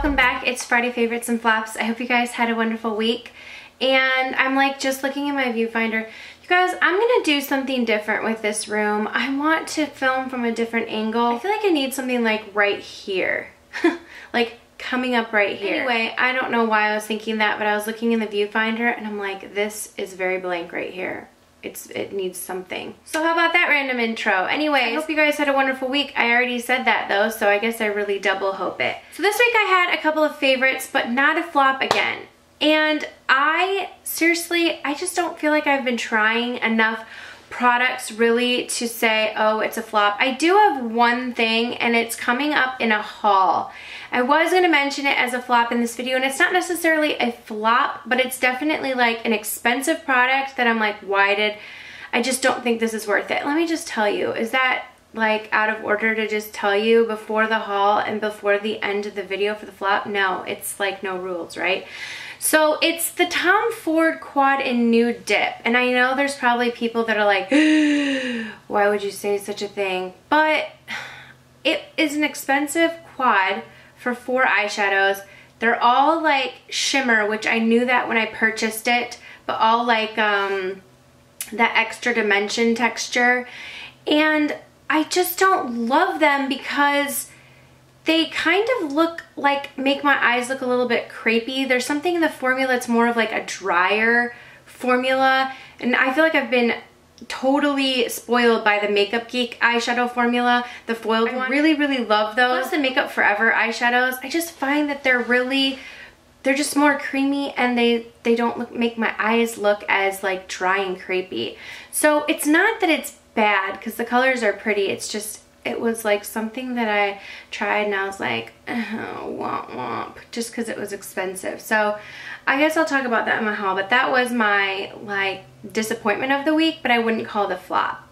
welcome back. It's Friday Favorites and Flops. I hope you guys had a wonderful week. And I'm like just looking at my viewfinder. You guys, I'm gonna do something different with this room. I want to film from a different angle. I feel like I need something like right here. Like coming up right here. Anyway, I don't know why I was thinking that, but I was looking in the viewfinder and I'm like, this is very blank right here. It needs something. So how about that random intro? Anyway, I hope you guys had a wonderful week. I already said that though, so I guess I really double hope it. So this week I had a couple of favorites, but not a flop again. And I just don't feel like I've been trying enough products really to say, oh, it's a flop. I do have one thing and it's coming up in a haul. I was going to mention it as a flop in this video, and it's not necessarily a flop, but it's definitely like an expensive product that I'm like, I just don't think this is worth it. Let me just tell you, is that like out of order to just tell you before the haul and before the end of the video for the flop? No, it's like no rules, right? So it's the Tom Ford Quad in Nude Dip. And I know there's probably people that are like, why would you say such a thing? But it is an expensive quad for 4 eyeshadows. They're all like shimmer, which I knew that when I purchased it, but all like that extra dimension texture. And I just don't love them because they kind of look like, make my eyes look a little bit crepey. There's something in the formula that's more of like a drier formula. And I feel like I've been totally spoiled by the Makeup Geek eyeshadow formula, the foiled one. I really love those. Plus the Makeup Forever eyeshadows. I just find that they're just more creamy and they don't make my eyes look as like dry and crepey. So it's not that it's bad because the colors are pretty. It's just, it was like something that I tried and I was like, oh, womp womp, just because it was expensive. So I guess I'll talk about that in my haul, but that was my like disappointment of the week, but I wouldn't call it a flop.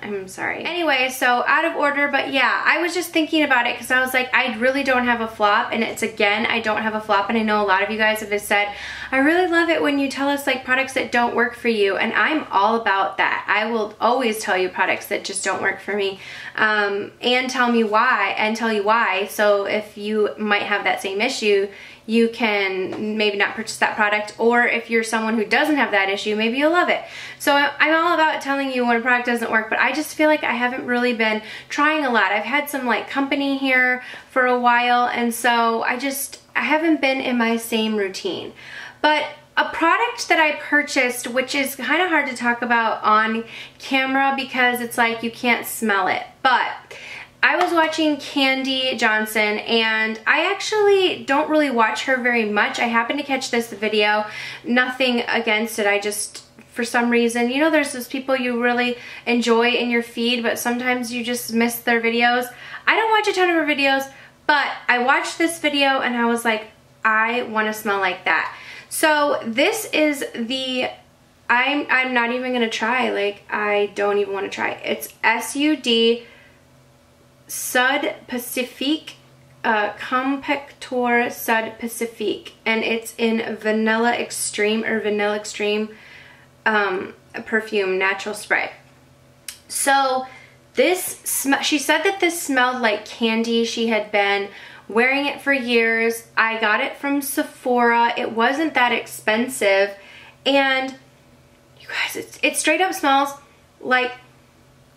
I'm sorry. Anyway, so out of order, but yeah, I was just thinking about it because I was like, I really don't have a flop, and it's again, I don't have a flop, and I know a lot of you guys have said, I really love it when you tell us like products that don't work for you, and I'm all about that. I will always tell you products that just don't work for me, and tell you why, so if you might have that same issue, you can maybe not purchase that product, or if you're someone who doesn't have that issue, maybe you'll love it. So I'm all about telling you when a product doesn't work, but I just feel like I haven't really been trying a lot. I've had some like company here for a while, and so I haven't been in my same routine. But a product that I purchased, which is kind of hard to talk about on camera because it's like you can't smell it, but I was watching Candy Johnson, and I actually don't really watch her very much. I happened to catch this video. Nothing against it. I just, for some reason, you know, there's those people you really enjoy in your feed, but sometimes you just miss their videos. I don't watch a ton of her videos, but I watched this video and I was like, I want to smell like that. So this is the, I'm not even going to try. Like, I don't even want to try. It's SUD Sud Pacifique, Compactor Sud Pacifique, and it's in Vanilla Extreme or Vanilla Extreme perfume natural spray. So this she said that this smelled like candy. She had been wearing it for years. I got it from Sephora. It wasn't that expensive, and you guys, it straight up smells like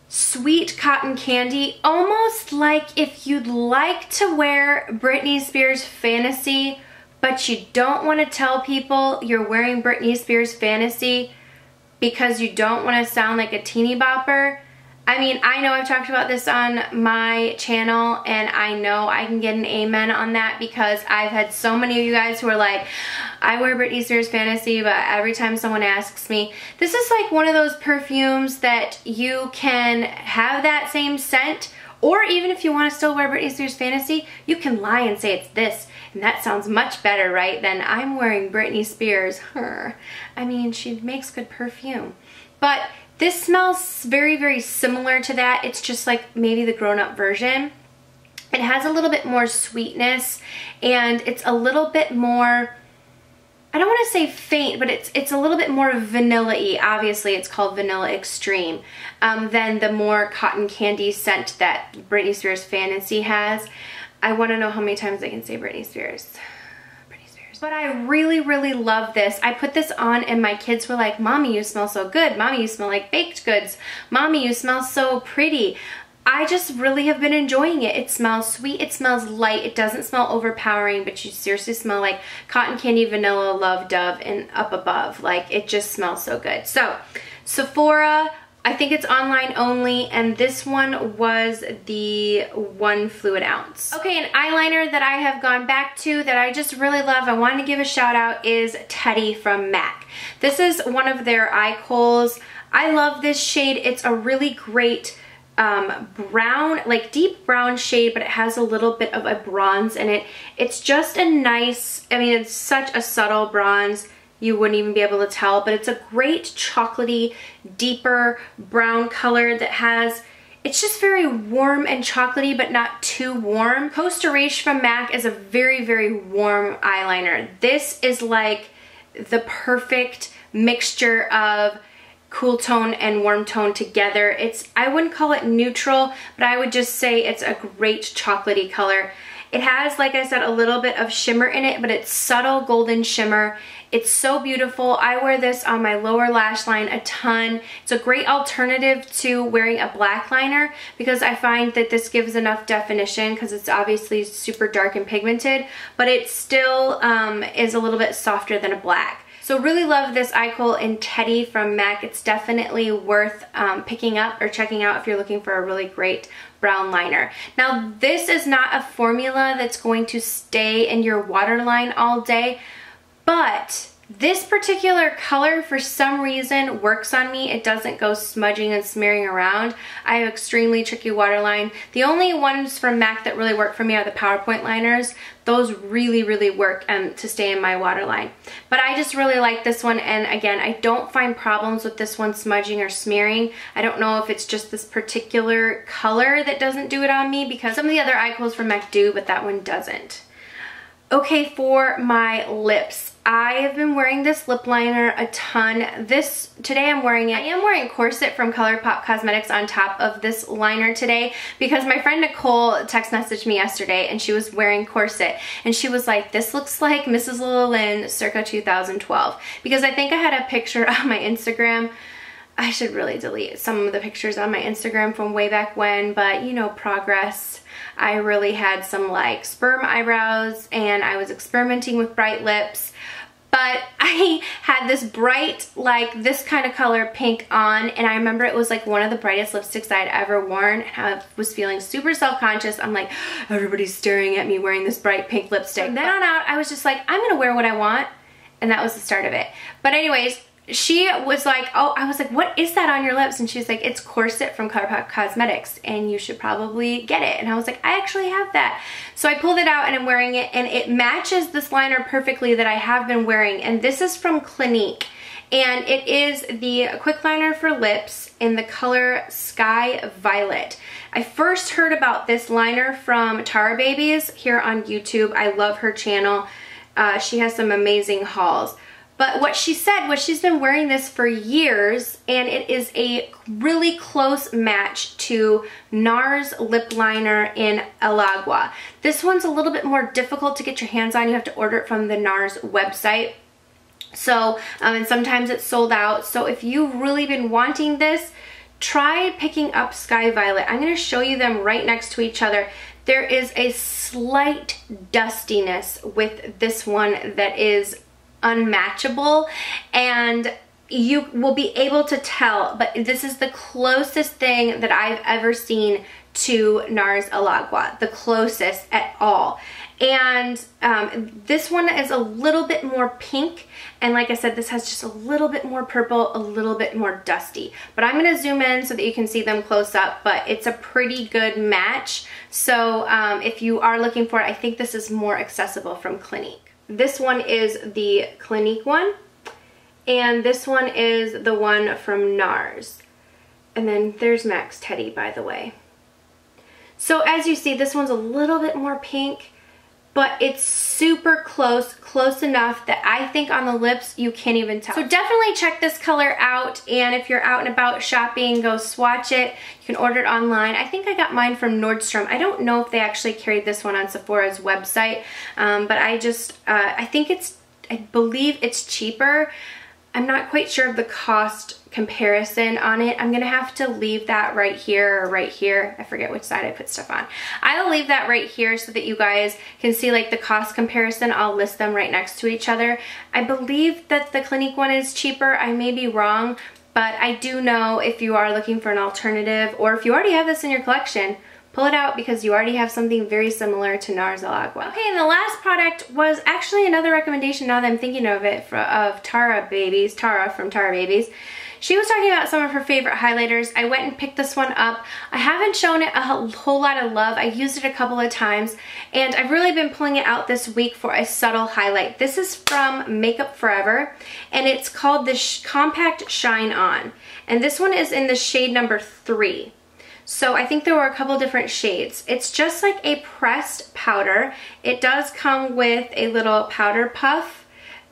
sweet cotton candy, almost like if you'd like to wear Britney Spears Fantasy, but you don't want to tell people you're wearing Britney Spears Fantasy because you don't want to sound like a teeny bopper. I mean, I know I've talked about this on my channel, and I know I can get an amen on that because I've had so many of you guys who are like, I wear Britney Spears Fantasy, but every time someone asks me, this is like one of those perfumes that you can have that same scent, or even if you want to still wear Britney Spears Fantasy, you can lie and say it's this, and that sounds much better, right, than I'm wearing Britney Spears. Her. I mean, she makes good perfume. But this smells very similar to that. It's just like maybe the grown-up version. It has a little bit more sweetness, and it's a little bit more, I don't want to say faint, but it's a little bit more vanilla-y. Obviously, it's called Vanilla Extreme, than the more cotton candy scent that Britney Spears Fantasy has. I want to know how many times I can say Britney Spears. But I really, really love this. I put this on and my kids were like, Mommy, you smell so good. Mommy, you smell like baked goods. Mommy, you smell so pretty. I just really have been enjoying it. It smells sweet, it smells light, it doesn't smell overpowering, but you seriously smell like cotton candy, vanilla, love, dove, and up above. Like, it just smells so good. So, Sephora, I think it's online only, and this one was the 1 fluid ounce. Okay, an eyeliner that I have gone back to that I just really love, I wanted to give a shout out, is Teddy from MAC. This is one of their eye kohls. I love this shade. It's a really great brown, like deep brown shade, but it has a little bit of a bronze in it. It's just a nice, I mean, it's such a subtle bronze. You wouldn't even be able to tell, but it's a great chocolatey, deeper brown color that has, it's just very warm and chocolatey, but not too warm. Costa Riche from MAC is a very, very warm eyeliner. This is like the perfect mixture of cool tone and warm tone together. It's, I wouldn't call it neutral, but I would just say it's a great chocolatey color. It has, like I said, a little bit of shimmer in it, but it's subtle golden shimmer. It's so beautiful. I wear this on my lower lash line a ton. It's a great alternative to wearing a black liner because I find that this gives enough definition because it's obviously super dark and pigmented, but it still is a little bit softer than a black. So really love this eye kohl in Teddy from MAC. It's definitely worth picking up or checking out if you're looking for a really great brown liner. Now, this is not a formula that's going to stay in your waterline all day, but this particular color, for some reason, works on me. It doesn't go smudging and smearing around. I have extremely tricky waterline. The only ones from MAC that really work for me are the PowerPoint liners. Those really, really work to stay in my waterline. But I just really like this one, and again, I don't find problems with this one smudging or smearing. I don't know if it's just this particular color that doesn't do it on me, because some of the other eye kohls from MAC do, but that one doesn't. Okay, for my lips, I have been wearing this lip liner a ton. Today I'm wearing it. I am wearing Corset from Colourpop Cosmetics on top of this liner today because my friend Nicole text messaged me yesterday and she was wearing Corset and she was like, this looks like Mrslolalynn circa 2012, because I think I had a picture on my Instagram. I should really delete some of the pictures on my Instagram from way back when, but you know, progress. I really had some like sperm eyebrows and I was experimenting with bright lips, but I had this bright, like this kind of color pink on, and I remember it was like one of the brightest lipsticks I'd ever worn, and I was feeling super self-conscious. I'm like, everybody's staring at me wearing this bright pink lipstick. From then on out, I was just like, I'm gonna wear what I want, and that was the start of it. But anyways, she was like, oh, I was like, what is that on your lips? And she's like, it's Corset from Colourpop Cosmetics and you should probably get it. And I was like, I actually have that. So I pulled it out and I'm wearing it, and it matches this liner perfectly that I have been wearing. And this is from Clinique, and it is the quick liner for lips in the color Sky Violet. I first heard about this liner from Tara Babies here on YouTube. I love her channel. She has some amazing hauls. But what she said was she's been wearing this for years, and it is a really close match to NARS lip liner in El Agua. This one's a little bit more difficult to get your hands on. You have to order it from the NARS website. So, and sometimes it's sold out. So if you've really been wanting this, try picking up Sky Violet. I'm going to show you them right next to each other. There is a slight dustiness with this one that is unmatchable, and you will be able to tell, but this is the closest thing that I've ever seen to NARS El Agua, the closest at all. And this one is a little bit more pink, and like I said, this has just a little bit more purple, a little bit more dusty. But I'm going to zoom in so that you can see them close up, but it's a pretty good match. So if you are looking for it, I think this is more accessible from Clinique. This one is the Clinique one, and this one is the one from NARS. And then there's MAC's Teddy, by the way. So as you see, this one's a little bit more pink, but it's super close enough that I think on the lips you can't even tell. So definitely check this color out, and if you're out and about shopping, go swatch it. You can order it online. I think I got mine from Nordstrom. I don't know if they actually carried this one on Sephora's website, but I believe it's cheaper. I'm not quite sure of the cost comparison on it. I'm gonna have to leave that right here or right here. I forget which side I put stuff on. I'll leave that right here so that you guys can see like the cost comparison. I'll list them right next to each other. I believe that the Clinique one is cheaper. I may be wrong, but I do know if you are looking for an alternative, or if you already have this in your collection, pull it out because you already have something very similar to NARS Agua. Okay, and the last product was actually another recommendation now that I'm thinking of it of Tara from Tara Babies. She was talking about some of her favorite highlighters. I went and picked this one up. I haven't shown it a whole lot of love. I used it a couple of times, and I've really been pulling it out this week for a subtle highlight. This is from Makeup Forever, and it's called the Compact Shine On. And this one is in the shade number 3. So I think there were a couple different shades. It's just like a pressed powder. It does come with a little powder puff.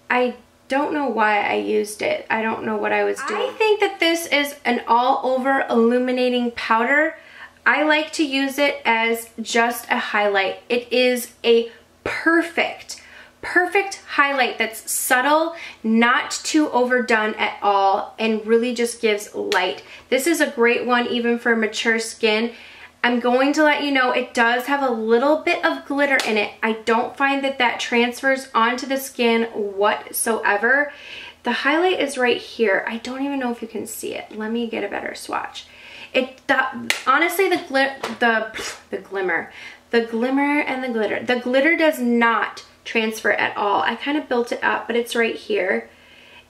I don't know why I used it. I don't know what I was doing. I think that this is an all over illuminating powder. I like to use it as just a highlight. It is a perfect highlight that's subtle, not too overdone at all, and really just gives light. This is a great one even for mature skin. I'm going to let you know it does have a little bit of glitter in it. I don't find that that transfers onto the skin whatsoever. The highlight is right here. I don't even know if you can see it. Let me get a better swatch. Honestly, the glitter does not transfer at all. I kind of built it up, but it's right here.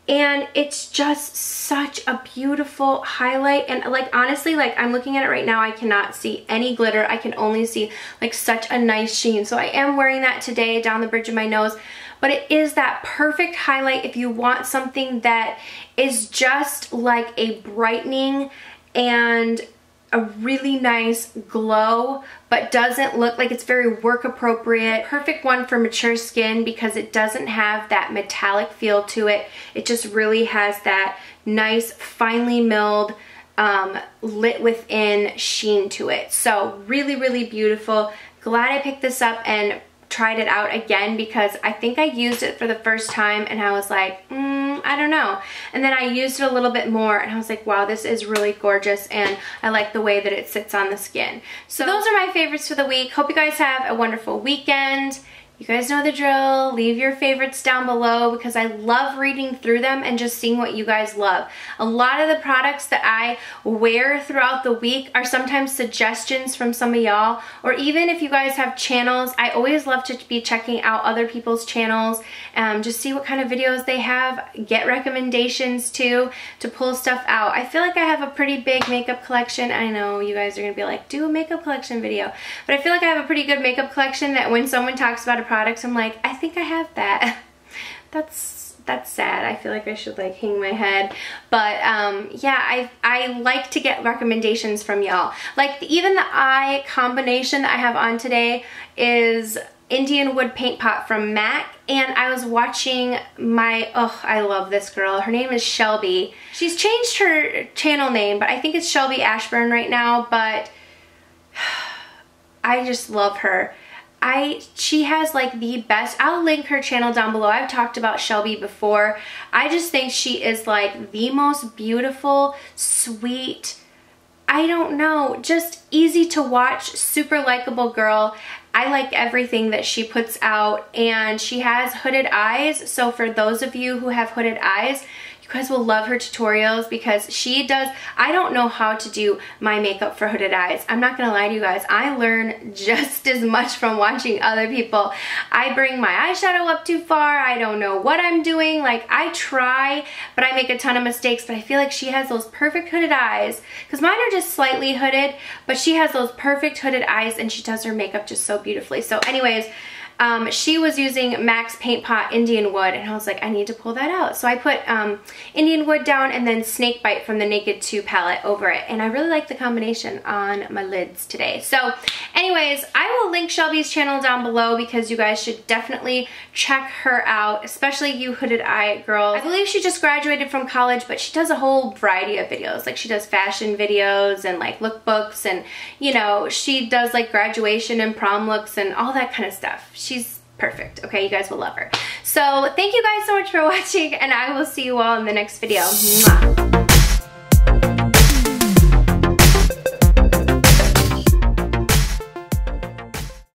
And it's just such a beautiful highlight. And like, honestly, like I'm looking at it right now, I cannot see any glitter. I can only see like such a nice sheen. So I am wearing that today down the bridge of my nose. But it is that perfect highlight if you want something that is just like a brightening and a really nice glow, but doesn't look like it's very work appropriate. Perfect one for mature skin because it doesn't have that metallic feel to it. It just really has that nice, finely milled, lit within sheen to it. So really, really beautiful. Glad I picked this up and tried it out again because I think I used it for the first time and I was like, I don't know. And then I used it a little bit more and I was like, wow, this is really gorgeous and I like the way that it sits on the skin. So those are my favorites for the week. Hope you guys have a wonderful weekend. You guys know the drill. Leave your favorites down below because I love reading through them and just seeing what you guys love. A lot of the products that I wear throughout the week are sometimes suggestions from some of y'all, or even if you guys have channels, I always love to be checking out other people's channels, just see what kind of videos they have, get recommendations too, to pull stuff out. I feel like I have a pretty big makeup collection. I know you guys are gonna be like, do a makeup collection video, but I feel like I have a pretty good makeup collection that when someone talks about a products, I'm like, I think I have that. That's sad. I feel like I should like hang my head, but yeah, I like to get recommendations from y'all. Like even the eye combination that I have on today is Indian Wood Paint Pot from MAC, and I was watching I love this girl. Her name is Shelby. She's changed her channel name, but I think it's Shelby Ashburn right now, but I just love her. She has like the best, I'll link her channel down below. I've talked about Shelby before. I just think she is like the most beautiful, sweet, I don't know, just easy to watch, super likable girl. I like everything that she puts out, and she has hooded eyes. So for those of you who have hooded eyes, you guys will love her tutorials because she does, I don't know how to do my makeup for hooded eyes. I'm not gonna lie to you guys, I learn just as much from watching other people. I bring my eyeshadow up too far, I don't know what I'm doing, like I try, but I make a ton of mistakes, but I feel like she has those perfect hooded eyes, because mine are just slightly hooded, but she has those perfect hooded eyes and she does her makeup just so beautifully. So anyways, she was using MAC's Paint Pot Indian Wood, and I was like, I need to pull that out. So I put Indian Wood down and then Snakebite from the Naked 2 palette over it, and I really like the combination on my lids today. So anyways, I will link Shelby's channel down below because you guys should definitely check her out, especially you hooded eye girls. I believe she just graduated from college, but she does a whole variety of videos. Like she does fashion videos and like lookbooks, and you know, she does like graduation and prom looks and all that kind of stuff. She's perfect. Okay, you guys will love her. So thank you guys so much for watching, and I will see you all in the next video. Mwah.